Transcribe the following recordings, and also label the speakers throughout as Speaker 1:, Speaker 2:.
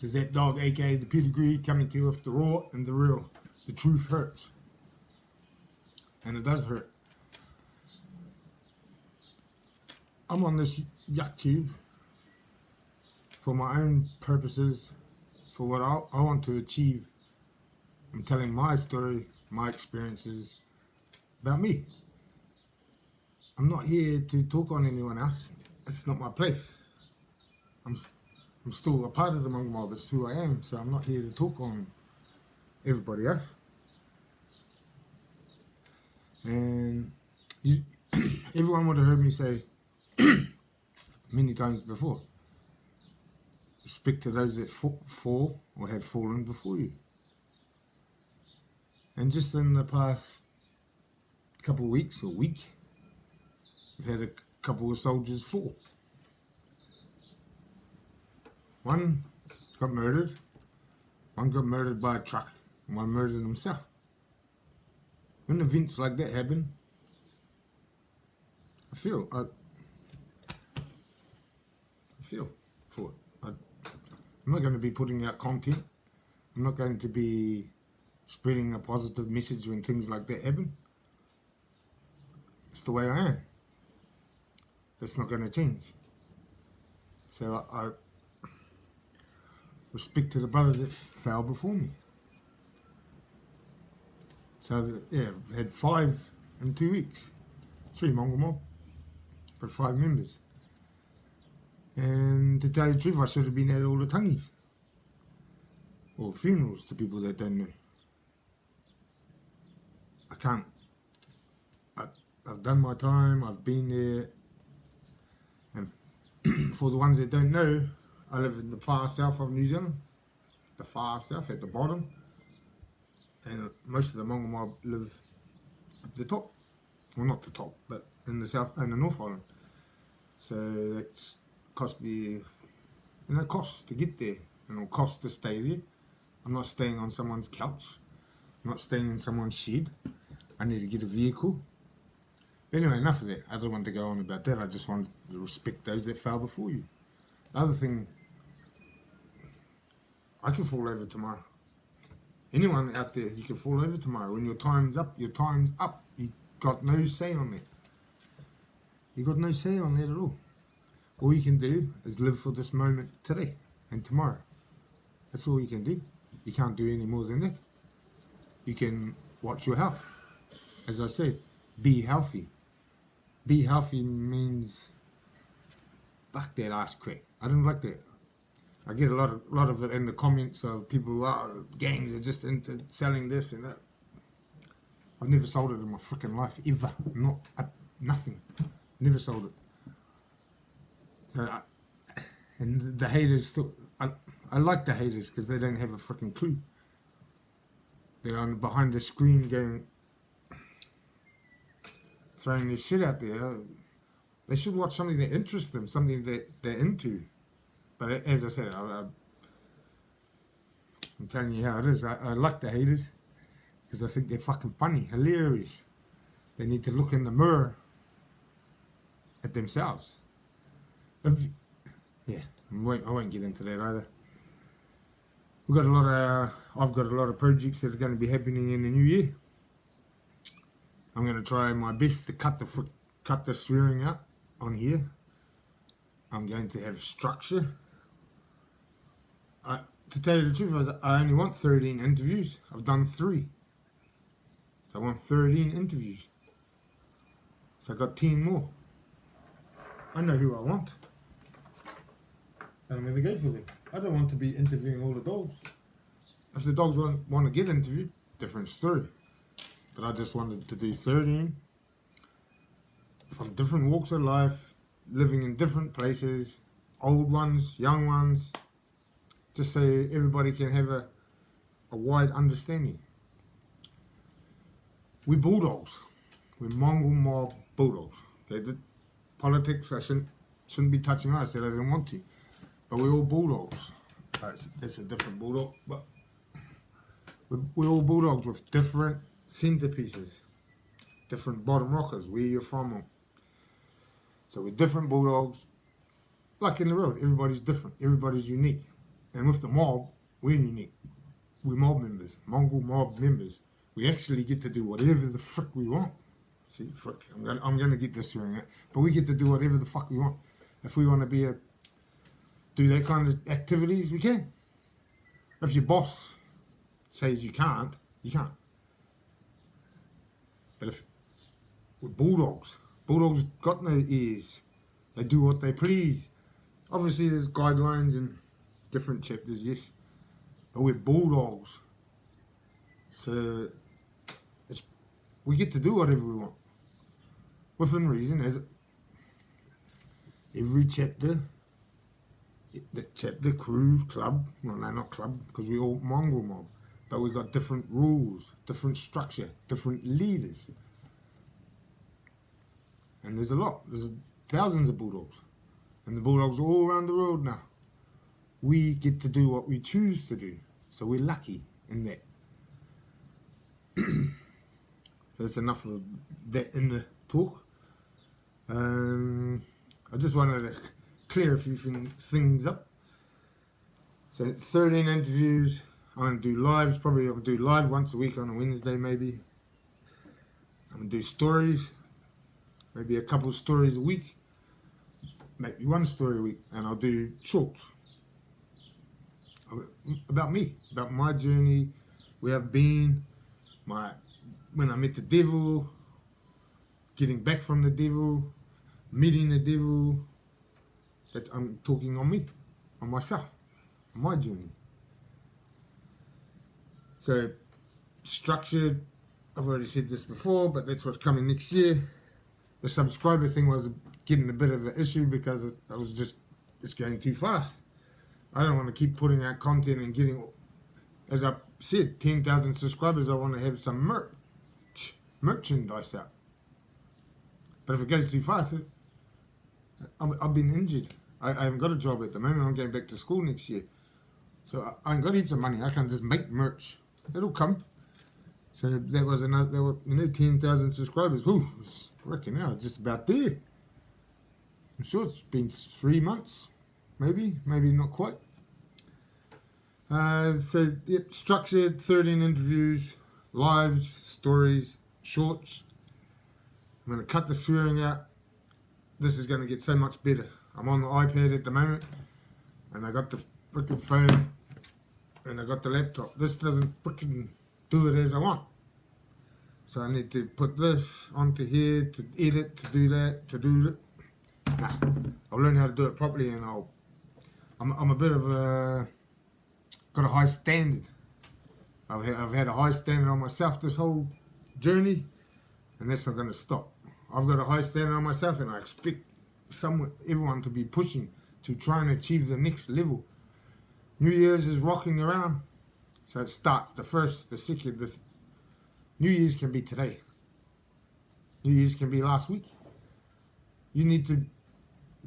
Speaker 1: Does that dog, aka the pedigree, coming to you with the raw and the real? The truth hurts. And it does hurt. I'm on this YouTube for my own purposes, for what I want to achieve. I'm telling my story, my experiences about me. I'm not here to talk on anyone else. It's not my place. I'm still a part of the Mongrel Mob. It's who I am. So I'm not here to talk on everybody else. And everyone would have heard me say many times before, respect to those that fall or have fallen before you. And just in the past couple of weeks or week, we've had a couple of soldiers fall. One got murdered, one got murdered by a truck, and one murdered himself. When events like that happen, I feel for it. I'm not going to be putting out content. I'm not going to be spreading a positive message when things like that happen. It's the way I am. That's not going to change. So I respect to the brothers that fell before me. So yeah, I've had 5 in 2 weeks. 3 Mongrel Mob, but 5 members. And to tell you the truth, I should have been at all the tangies or funerals to people that don't know. I can't. I've done my time, I've been there, and for the ones that don't know, I live in the far south of New Zealand, the far south at the bottom, and most of the Mongrel Mob live at the top. Well, not the top, but in the south and the North Island. So it's cost me, it costs to get there, and it'll cost to stay there. I'm not staying on someone's couch. I'm not staying in someone's shed. I need to get a vehicle. But anyway, enough of that. I don't want to go on about that. I just want to respect those that fell before you. The other thing, I can fall over tomorrow. Anyone out there, you can fall over tomorrow. When your time's up, your time's up. You got no say on that. You got no say on that at all. All you can do is live for this moment today and tomorrow. That's all you can do. You can't do any more than that. You can watch your health. As I said, be healthy. Be healthy means fuck that ass crack. I don't like that. I get a lot of it in the comments of people who are gangs are just into selling this and that. I've never sold it in my freaking life ever. Nothing. Never sold it. So and the haters still. I like the haters because they don't have a freaking clue. They're on behind the screen going, throwing this shit out there. They should watch something that interests them, something that they're into. But as I said, I'm telling you how it is. I like the haters because I think they're fucking funny, hilarious. They need to look in the mirror at themselves. Yeah, I won't get into that either. I've got a lot of projects that are going to be happening in the new year. I'm going to try my best to cut the swearing out on here. I'm going to have structure. To tell you the truth, I only want 13 interviews. I've done 3. So I want 13 interviews. So I got 10 more. I know who I want. And I'm going to go for them. I don't want to be interviewing all the dogs. If the dogs want to get interviewed, different story. But I just wanted to do 13 from different walks of life, living in different places, old ones, young ones, just so everybody can have a wide understanding. We're bulldogs. We're Mongrel Mob bulldogs. Okay, the politics I shouldn't be touching. I said I didn't want to, but we're all bulldogs. That's a different bulldog, but we're all bulldogs with different centerpieces, different bottom rockers. Where you're from. So we're different bulldogs. Like in the road, everybody's different. Everybody's unique. And with the mob, we're unique. We're mob members, Mongol mob members. We actually get to do whatever the frick we want. See, frick, I'm gonna get this swearing out, but we get to do whatever the fuck we want. If we want to do that kind of activities, we can. If your boss says you can't, you can't. But if we're bulldogs got no ears. They do what they please. Obviously, there's guidelines and different chapters, yes, but we're bulldogs. So we get to do whatever we want, within reason. As every chapter, the chapter, crew, club, well, no, not club, because we're all mongrel mob, but we've got different rules, different structure, different leaders. And there's a lot. There's thousands of bulldogs. And the bulldogs are all around the world now. We get to do what we choose to do. So we're lucky in that. So that's enough of that in the talk. I just wanted to clear a few things up. So 13 interviews. I'm going to do lives. Probably I'll do live once a week on a Wednesday maybe. I'm going to do stories. Maybe a couple of stories a week. Maybe one story a week. And I'll do shorts. About me. About my journey. Where I've been. When I met the devil. Getting back from the devil. Meeting the devil. I'm talking on me. On myself. On my journey. So, structured. I've already said this before, but that's what's coming next year. The subscriber thing was getting a bit of an issue because it's going too fast. I don't want to keep putting out content and getting, as I said, 10,000 subscribers. I want to have some merchandise out. But if it goes too fast, I've been injured. I haven't got a job at the moment. I'm going back to school next year. So I ain't got heaps of money. I can't just make merch. It'll come. So that was another, there were 10,000 subscribers. Whew, it's freaking out, just about there. I'm sure it's been 3 months, maybe not quite. So yep, structured, 13 interviews, lives, stories, shorts. I'm going to cut the swearing out. This is going to get so much better. I'm on the iPad at the moment, and I got the freaking phone, and I got the laptop. This doesn't freaking do it as I want. So I need to put this onto here to edit, to do that, to do it. Nah, I'll learn how to do it properly, and I'm a bit of got a high standard. I've had a high standard on myself this whole journey, and that's not going to stop. I've got a high standard on myself, and I expect everyone to be pushing to try and achieve the next level. New Year's is rocking around, so it starts the 1st, the 2nd, the New Year's can be today. New Year's can be last week. You need to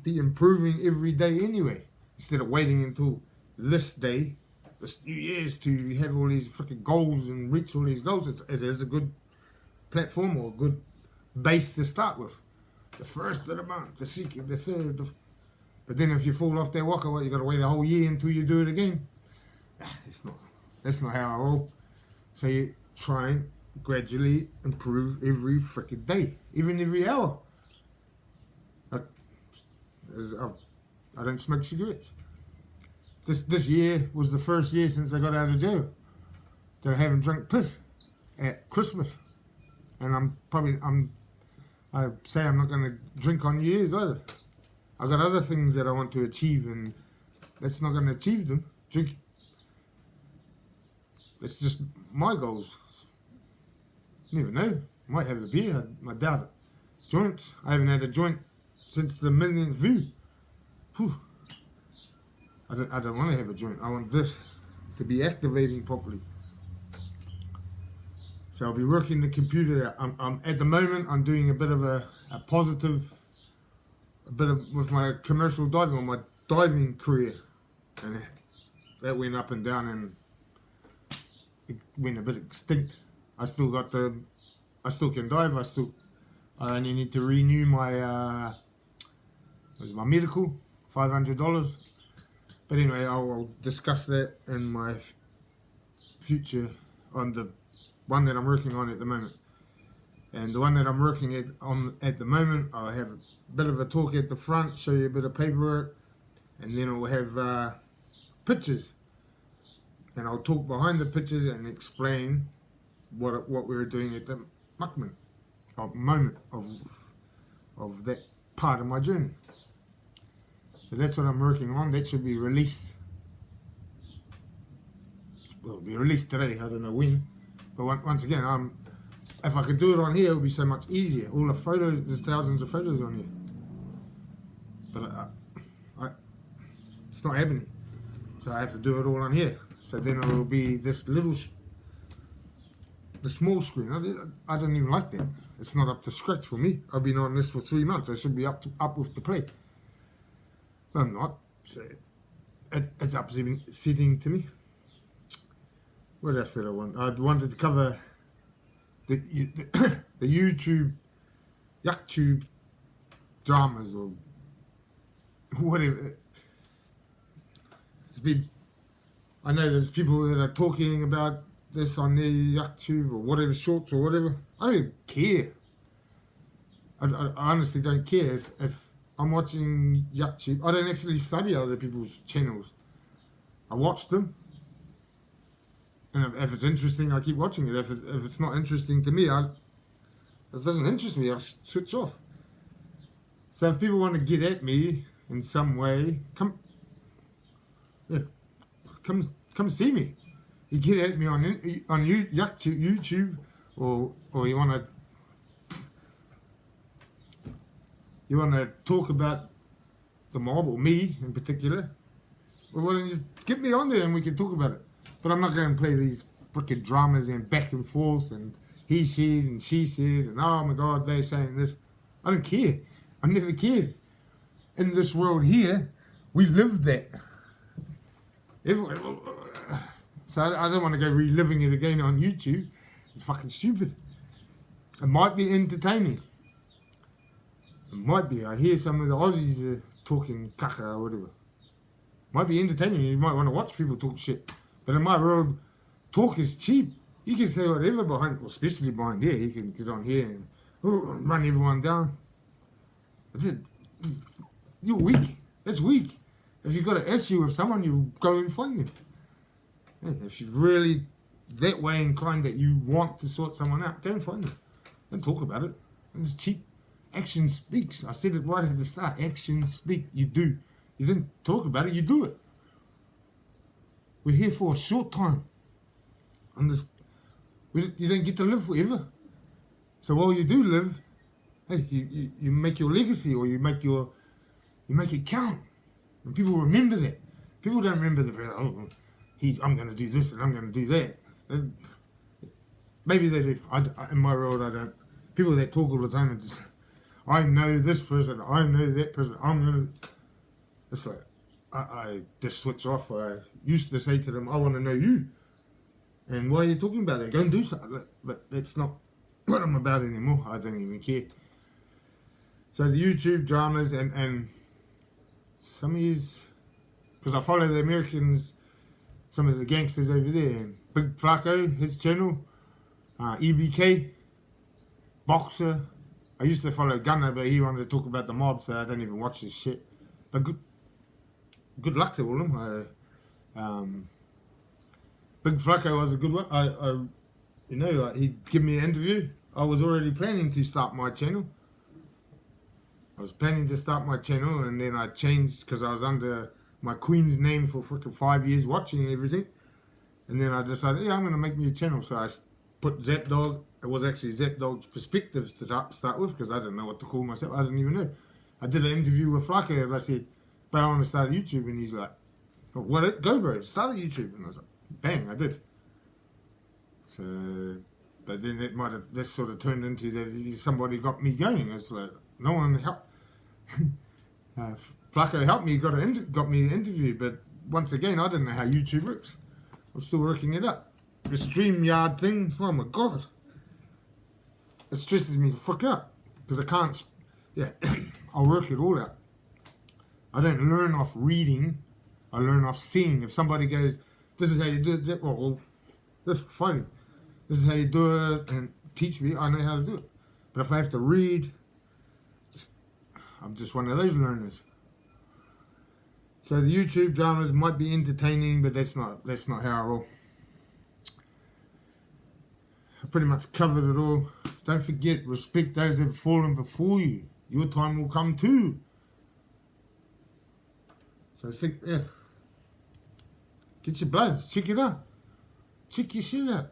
Speaker 1: be improving every day anyway, instead of waiting until this day, this New Year's, to have all these freaking goals and reach all these goals. It is a good platform or a good base to start with. The 1st of the month, the 2nd, the 3rd. But then if you fall off that walker, you got to wait a whole year until you do it again. That's not how I roll. So you try and gradually improve every freaking day, even every hour. I don't smoke cigarettes. This year was the 1st year since I got out of jail that I haven't drank piss at Christmas, and I say I'm not going to drink on New Year's either. I've got other things that I want to achieve, and that's not going to achieve them. Drink. It's just my goals. Never know. Might have a beer. I doubt it. Joints. I haven't had a joint since the millionth view. Whew. I don't want to have a joint. I want this to be activating properly. So I'll be working the computer. I'm at the moment. I'm doing a bit of a positive, with my commercial diving, on my diving career, and that went up and down, and it went a bit extinct. I still can dive. I only need to renew my medical, $500. But anyway, I'll discuss that in my future on the one that I'm working on at the moment. And the one that I'm working on at the moment, I'll have a bit of a talk at the front, show you a bit of paperwork, and then I'll have pictures. And I'll talk behind the pictures and explain what we were doing at the moment of that part of my journey. So that's what I'm working on. That should be released. Well, it'll be released today. I don't know when. But once again, if I could do it on here, it would be so much easier. All the photos, there's thousands of photos on here. But it's not happening. So I have to do it all on here. So then it will be this the small screen. I don't even like that. It's not up to scratch for me. I've been on this for 3 months. I should be up with the play. But I'm not. So it's upsetting to me. What else did I want? I wanted to cover the YouTube dramas or whatever. I know there's people that are talking about this on their YouTube or whatever, shorts or whatever. I don't care. I honestly don't care if I'm watching YouTube. I don't actually study other people's channels. I watch them. And if it's interesting, I keep watching it. If it's not interesting to me, it doesn't interest me. I switch off. So if people want to get at me in some way, come see me. You get at me on YouTube, or you want to talk about the mob or me in particular. Well, why don't you get me on there and we can talk about it. But I'm not going to play these freaking dramas and back and forth and he said and she said and oh my God, they're saying this. I don't care. I've never cared. In this world here, we live that. So I don't want to go reliving it again on YouTube. It's fucking stupid. It might be entertaining. It might be. I hear some of the Aussies talking kaka or whatever. Might be entertaining. You might want to watch people talk shit. But in my world, talk is cheap. You can say whatever behind, well, especially behind here. You can get on here and run everyone down. You're weak. That's weak. If you've got an issue with someone, you go and find them. Yeah, if you're really that way inclined that you want to sort someone out, go and find them. Don't talk about it. It's cheap. Action speaks. I said it right at the start. Action speak. You do. You didn't talk about it. You do it. We're here for a short time. You don't get to live forever. So while you do live, hey, you make your legacy, or you make it count. And people remember that. People don't remember I'm going to do this and I'm going to do that. Maybe they do. In my world, I don't. People that talk all the time, I know this person, I know that person, I'm going to. It's like, I just switch off. I used to say to them, I want to know you. And why are you talking about that? Go and do something. But that's not what I'm about anymore. I don't even care. So the YouTube dramas and some of these, because I follow the Americans, some of the gangsters over there, and Big Flaco, his channel, EBK, Boxer. I used to follow Gunner, but he wanted to talk about the mob, so I don't even watch his shit. But good luck to all of them. Big Flaco was a good one. He'd give me an interview. I was already planning to start my channel. And then I changed because I was under my Queen's name for freaking 5 years watching everything. And then I decided, I'm going to make me a channel. So I put ZapDog. It was actually ZapDog's Perspectives to start with, because I didn't know what to call myself. I didn't even know. I did an interview with Flaco, as I said, but I want to start a YouTube. And he's like, go bro, start a YouTube. And I was like, bang, I did. So, but then that sort of turned into that somebody got me going. It's like, no one helped. Flaco helped me, got me an interview, but once again, I didn't know how YouTube works. I'm still working it out. The StreamYard thing, oh my God. It stresses me the fuck out, because I can't, I'll work it all out. I don't learn off reading. I learn off seeing. If somebody goes, this is how you do it, well, that's fine. This is how you do it, and teach me, I know how to do it. But if I have to read, I'm just one of those learners. So the YouTube dramas might be entertaining, but that's not how I roll. I pretty much covered it all. Don't forget, respect those that have fallen before you. Your time will come too. So think, yeah. Get your bloods, check it out. Check your shit out.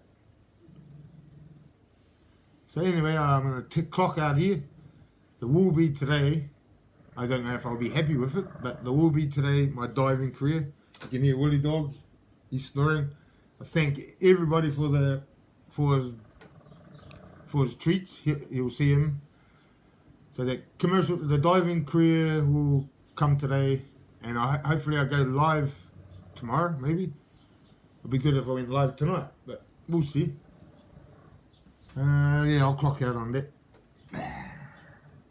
Speaker 1: So anyway, I'm going to clock out here. There will be today, I don't know if I'll be happy with it, but there will be today my diving career. You can hear Willie Dog, he's snoring. I thank everybody for his treats. You'll see him. So the diving career will come today, and hopefully I'll go live tomorrow, maybe. It'd be good if I went live tonight, but we'll see. Yeah, I'll clock out on that.